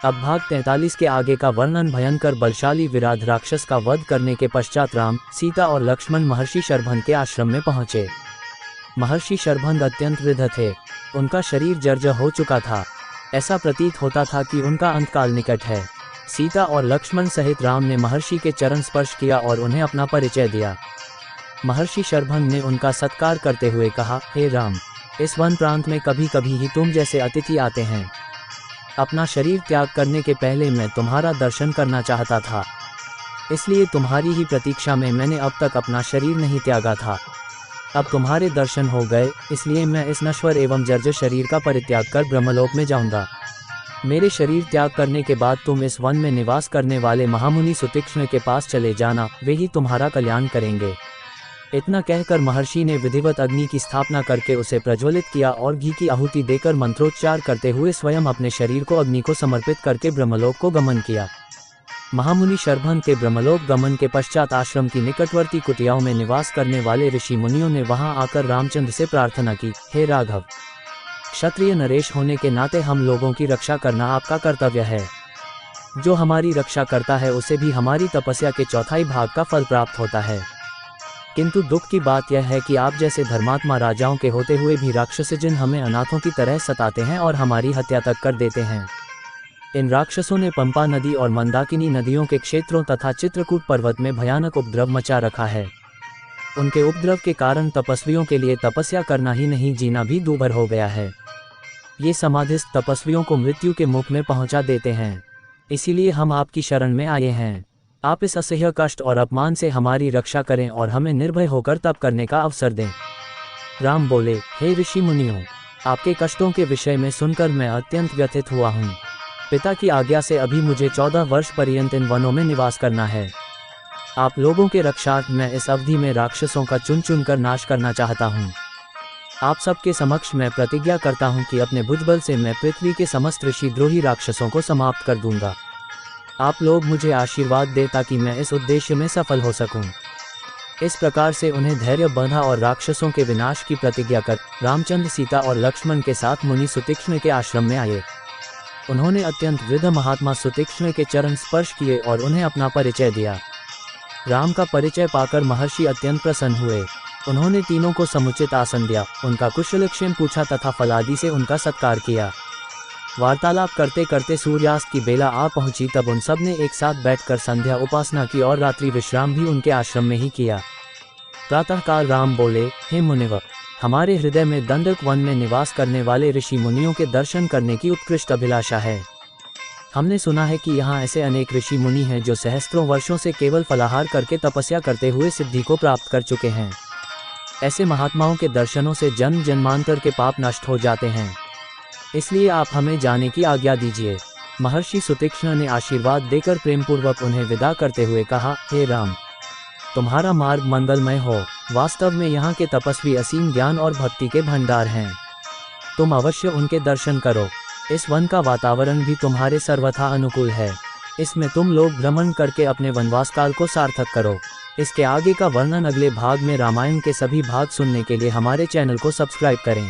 अब भाग 43 के आगे का वर्णन। भयंकर बलशाली विराध राक्षस का वध करने के पश्चात राम, सीता और लक्ष्मण महर्षि शरभंग के आश्रम में पहुंचे। महर्षि शरभंग अत्यंत वृद्ध थे। उनका शरीर जर्जर हो चुका था। ऐसा प्रतीत होता था कि उनका अंतकाल निकट है। सीता और लक्ष्मण सहित राम ने महर्षि के चरण स्पर्श किया और उन्हें अपना परिचय दिया। महर्षि शरभंग ने उनका सत्कार करते हुए कहा, हे राम, इस वन प्रांत में कभी कभी ही तुम जैसे अतिथि आते हैं। अपना शरीर त्याग करने के पहले मैं तुम्हारा दर्शन करना चाहता था, इसलिए तुम्हारी ही प्रतीक्षा में मैंने अब तक अपना शरीर नहीं त्यागा था। अब तुम्हारे दर्शन हो गए, इसलिए मैं इस नश्वर एवं जर्जर शरीर का परित्याग कर ब्रह्मलोक में जाऊंगा। मेरे शरीर त्याग करने के बाद तुम इस वन में निवास करने वाले महामुनि सुतीक्ष्ण के पास चले जाना, वे ही तुम्हारा कल्याण करेंगे। इतना कहकर महर्षि ने विधिवत अग्नि की स्थापना करके उसे प्रज्वलित किया और घी की आहुति देकर मंत्रोच्चार करते हुए स्वयं अपने शरीर को अग्नि को समर्पित करके ब्रह्मलोक को गमन किया। महामुनि शरभंग के ब्रह्मलोक गमन के पश्चात आश्रम की निकटवर्ती कुटियाओं में निवास करने वाले ऋषि मुनियों ने वहां आकर रामचंद्र से प्रार्थना की, हे राघव, क्षत्रिय नरेश होने के नाते हम लोगों की रक्षा करना आपका कर्तव्य है। जो हमारी रक्षा करता है उसे भी हमारी तपस्या के चौथाई भाग का फल प्राप्त होता है। किंतु दुख की बात यह है कि आप जैसे धर्मात्मा राजाओं के होते हुए भी राक्षसजन हमें अनाथों की तरह सताते हैं और हमारी हत्या तक कर देते हैं। इन राक्षसों ने पंपा नदी और मंदाकिनी नदियों के क्षेत्रों तथा चित्रकूट पर्वत में भयानक उपद्रव मचा रखा है। उनके उपद्रव के कारण तपस्वियों के लिए तपस्या करना ही नहीं, जीना भी दूभर हो गया है। ये समाधिस्थ तपस्वियों को मृत्यु के मुख में पहुंचा देते हैं। इसीलिए हम आपकी शरण में आए हैं। आप इस असह्य कष्ट और अपमान से हमारी रक्षा करें और हमें निर्भय होकर तप करने का अवसर दें। राम बोले, हे ऋषि मुनियों, आपके कष्टों के विषय में सुनकर मैं अत्यंत व्यथित हुआ हूँ। पिता की आज्ञा से अभी मुझे 14 वर्ष पर्यंत इन वनों में निवास करना है। आप लोगों के रक्षार्थ मैं इस अवधि में राक्षसों का चुन चुन कर नाश करना चाहता हूँ। आप सबके समक्ष मैं प्रतिज्ञा करता हूँ कि अपने भुजबल से मैं पृथ्वी के समस्त ऋषि द्रोही राक्षसों को समाप्त कर दूंगा। आप लोग मुझे आशीर्वाद दें ताकि मैं इस उद्देश्य में सफल हो सकूं। इस प्रकार से उन्हें धैर्य बंधा और राक्षसों के विनाश की प्रतिज्ञा कर रामचंद्र सीता और लक्ष्मण के साथ मुनि सुतीक्ष्ण के आश्रम में आए। उन्होंने अत्यंत वृद्ध महात्मा सुतीक्ष्ण के चरण स्पर्श किए और उन्हें अपना परिचय दिया। राम का परिचय पाकर महर्षि अत्यंत प्रसन्न हुए। उन्होंने तीनों को समुचित आसन दिया, उनका कुशलक्षेम पूछा तथा फलादि से उनका सत्कार किया। वार्तालाप करते करते सूर्यास्त की बेला आ पहुंची। तब उन सब ने एक साथ बैठकर संध्या उपासना की और रात्रि विश्राम भी उनके आश्रम में ही किया। प्रातःकाल राम बोले, हे मुनिवर, हमारे हृदय में दंडक वन में निवास करने वाले ऋषि मुनियों के दर्शन करने की उत्कृष्ट अभिलाषा है। हमने सुना है कि यहाँ ऐसे अनेक ऋषि मुनि हैं जो सहस्त्रों वर्षों से केवल फलाहार करके तपस्या करते हुए सिद्धि को प्राप्त कर चुके हैं। ऐसे महात्माओं के दर्शनों से जन्म जन्मांतर के पाप नष्ट हो जाते हैं। इसलिए आप हमें जाने की आज्ञा दीजिए। महर्षि सुतीक्ष्ण ने आशीर्वाद देकर प्रेमपूर्वक उन्हें विदा करते हुए कहा, हे राम, तुम्हारा मार्ग मंगलमय हो। वास्तव में यहाँ के तपस्वी असीम ज्ञान और भक्ति के भंडार हैं। तुम अवश्य उनके दर्शन करो। इस वन का वातावरण भी तुम्हारे सर्वथा अनुकूल है। इसमें तुम लोग भ्रमण करके अपने वनवास काल को सार्थक करो। इसके आगे का वर्णन अगले भाग में। रामायण के सभी भाग सुनने के लिए हमारे चैनल को सब्सक्राइब करें।